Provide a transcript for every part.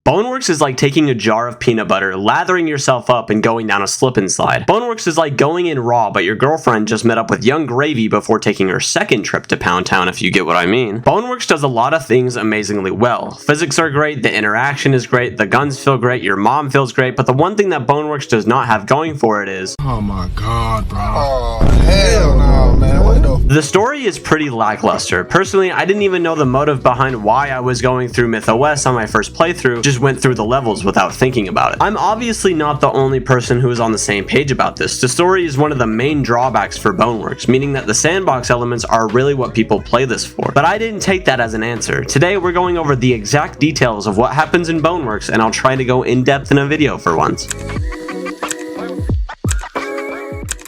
Boneworks is like taking a jar of peanut butter, lathering yourself up, and going down a slip and slide. Boneworks is like going in raw, but your girlfriend just met up with young gravy before taking her second trip to Pound Town, if you get what I mean. Boneworks does a lot of things amazingly well. Physics are great, the interaction is great, the guns feel great, your mom feels great, but the one thing that Boneworks does not have going for it is, oh my god, bro. Oh, hell no, man. What the story is pretty lackluster. Personally, I didn't even know the motive behind why I was going through MythOS on my first playthrough, just went through the levels without thinking about it. I'm obviously not the only person who is on the same page about this. The story is one of the main drawbacks for Boneworks, meaning that the sandbox elements are really what people play this for. But I didn't take that as an answer. Today we're going over the exact details of what happens in Boneworks, and I'll try to go in depth in a video for once.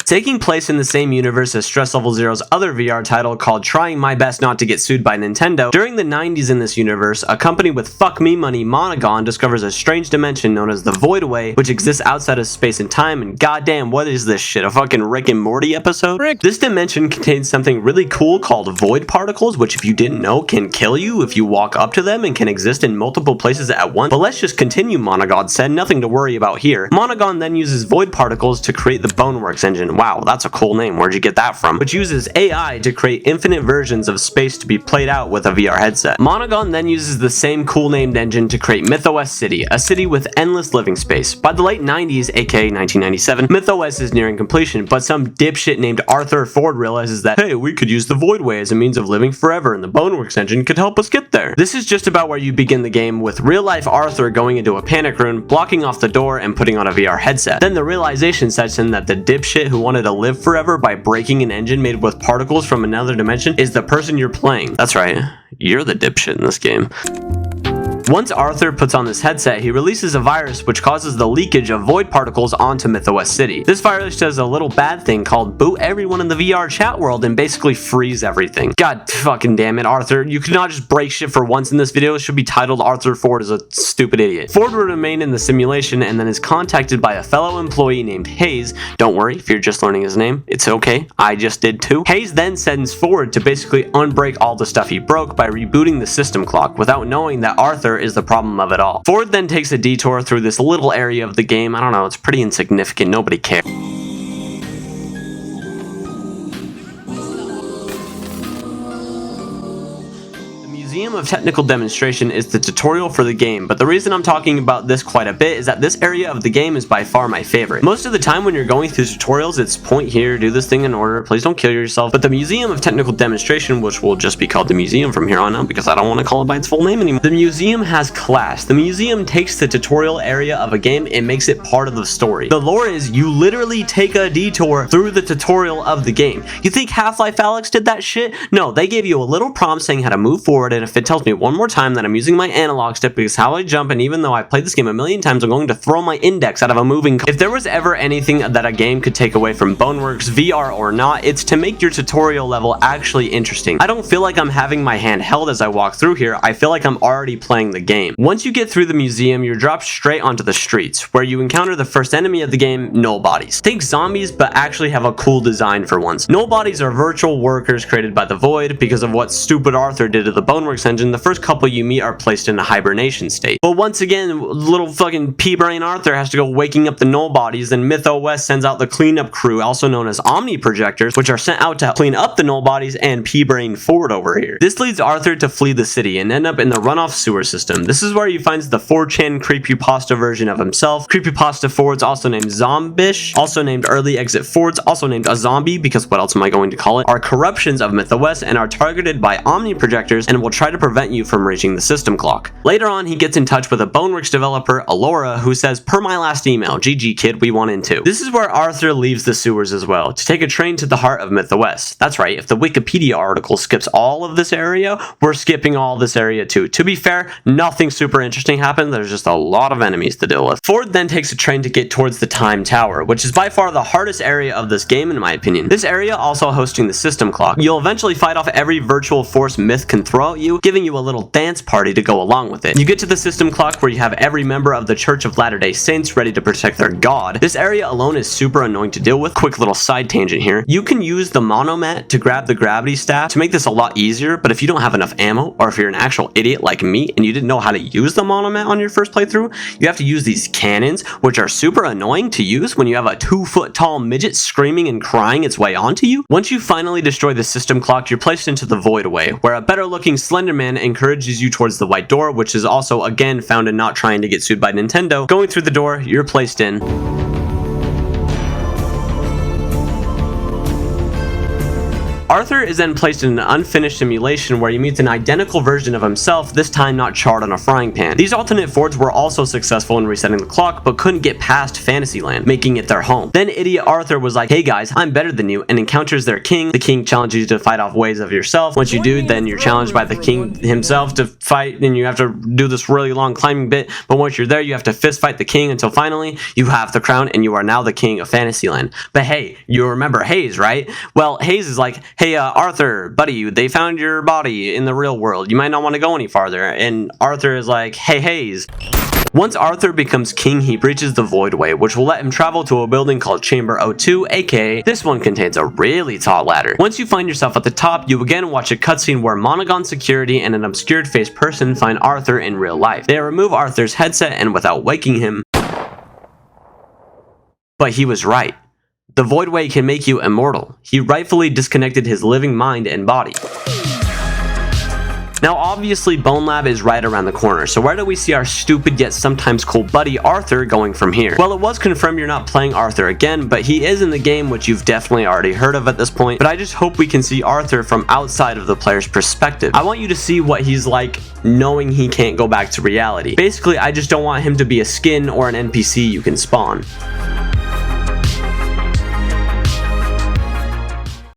Taking place in the same universe as Stress Level Zero's other VR title called Trying My Best Not to Get Sued by Nintendo, during the 90s in this universe, a company with fuck me money, Monogon, discovers a strange dimension known as the Voidway, which exists outside of space and time, and goddamn, what is this shit, a fucking Rick and Morty episode? This dimension contains something really cool called void particles, which if you didn't know, can kill you if you walk up to them and can exist in multiple places at once. But let's just continue, Monogon said, nothing to worry about here. Monogon then uses void particles to create the Boneworks engine. Wow, that's a cool name, where'd you get that from? Which uses AI to create infinite versions of space to be played out with a VR headset. Monogon then uses the same cool named engine to create MythOS City, a city with endless living space. By the late 90s, aka 1997, MythOS is nearing completion, but some dipshit named Arthur Ford realizes that, hey, we could use the Voidway as a means of living forever and the Boneworks engine could help us get there. This is just about where you begin the game, with real-life Arthur going into a panic room, blocking off the door, and putting on a VR headset. Then the realization sets in that the dipshit who wanted to live forever by breaking an engine made with particles from another dimension is the person you're playing. That's right, you're the dipshit in this game. Once Arthur puts on this headset, he releases a virus which causes the leakage of void particles onto MythOS City. This virus does a little bad thing called boot everyone in the VR chat world and basically freeze everything. God fucking damn it, Arthur. You could not just break shit for once in this video. It should be titled Arthur Ford is a stupid idiot. Ford will remain in the simulation and then is contacted by a fellow employee named Hayes. Don't worry if you're just learning his name. It's okay. I just did too. Hayes then sends Ford to basically unbreak all the stuff he broke by rebooting the system clock without knowing that Arthur is the problem of it all. Ford then takes a detour through this little area of the game. I don't know, it's pretty insignificant, nobody cares. Museum of Technical Demonstration is the tutorial for the game, but the reason I'm talking about this quite a bit is that this area of the game is by far my favorite. Most of the time when you're going through tutorials, it's point here, do this thing in order, please don't kill yourself, but the Museum of Technical Demonstration, which will just be called the museum from here on out because I don't want to call it by its full name anymore. The museum has class. The museum takes the tutorial area of a game and makes it part of the story. The lore is you literally take a detour through the tutorial of the game. You think Half-Life Alyx did that shit? No, they gave you a little prompt saying how to move forward, and if it tells me one more time that I'm using my analog stick because how I jump, and even though I've played this game a million times, I'm going to throw my index out of a moving If there was ever anything that a game could take away from Boneworks, VR or not, it's to make your tutorial level actually interesting. I don't feel like I'm having my hand held as I walk through here, I feel like I'm already playing the game. Once you get through the museum, you're dropped straight onto the streets, where you encounter the first enemy of the game, null bodies. Think zombies, but actually have a cool design for once. Null bodies are virtual workers created by the Void because of what stupid Arthur did to the Boneworks engine. The first couple you meet are placed in a hibernation state. But once again, little fucking pea-brain Arthur has to go waking up the null bodies, and MythOS sends out the cleanup crew, also known as Omni Projectors, which are sent out to clean up the null bodies and pea-brain Ford over here. This leads Arthur to flee the city and end up in the runoff sewer system. This is where he finds the 4chan creepypasta version of himself. Creepypasta Fords, also named Zombish, also named Early Exit Fords, also named a zombie, because what else am I going to call it, are corruptions of MythOS and are targeted by Omni Projectors and will try to prevent you from reaching the system clock. Later on, he gets in touch with a Boneworks developer, Alora, who says, per my last email, GG kid, we want in too. This is where Arthur leaves the sewers as well, to take a train to the heart of MythOS. That's right, if the Wikipedia article skips all of this area, we're skipping all this area too. To be fair, nothing super interesting happened, there's just a lot of enemies to deal with. Ford then takes a train to get towards the Time Tower, which is by far the hardest area of this game in my opinion. This area also hosting the system clock. You'll eventually fight off every virtual force Myth can throw at you, giving you a little dance party to go along with it. You get to the system clock where you have every member of the Church of Latter-day Saints ready to protect their god. This area alone is super annoying to deal with. Quick little side tangent here. You can use the monomat to grab the gravity staff to make this a lot easier, but if you don't have enough ammo, or if you're an actual idiot like me and you didn't know how to use the monomat on your first playthrough, you have to use these cannons, which are super annoying to use when you have a 2-foot tall midget screaming and crying its way onto you. Once you finally destroy the system clock, you're placed into the Voidway, where a better looking Slenderman encourages you towards the white door, which is also again found in not trying to get sued by Nintendo. Going through the door, you're placed in Arthur is then placed in an unfinished simulation where he meets an identical version of himself, this time not charred on a frying pan. These alternate Fords were also successful in resetting the clock, but couldn't get past Fantasyland, making it their home. Then idiot Arthur was like, hey guys, I'm better than you, and encounters their king. The king challenges you to fight off ways of yourself. Once you do, then you're challenged by the king himself to fight, and you have to do this really long climbing bit, but once you're there, you have to fist fight the king until finally, you have the crown, and you are now the king of Fantasyland. But hey, you remember Hayes, right? Well, Hayes is like, hey, Arthur, buddy, they found your body in the real world. You might not want to go any farther. And Arthur is like, hey, Hayes. Once Arthur becomes king, he breaches the Voidway, which will let him travel to a building called Chamber 02, aka this one contains a really tall ladder. Once you find yourself at the top, you again watch a cutscene where Monogon security and an obscured faced person find Arthur in real life. They remove Arthur's headset and without waking him, but he was right. The Voidway can make you immortal. He rightfully disconnected his living mind and body. Now obviously Bonelab is right around the corner, so where do we see our stupid yet sometimes cool buddy Arthur going from here? Well, it was confirmed you're not playing Arthur again, but he is in the game, which you've definitely already heard of at this point, but I just hope we can see Arthur from outside of the player's perspective. I want you to see what he's like knowing he can't go back to reality. Basically, I just don't want him to be a skin or an NPC you can spawn.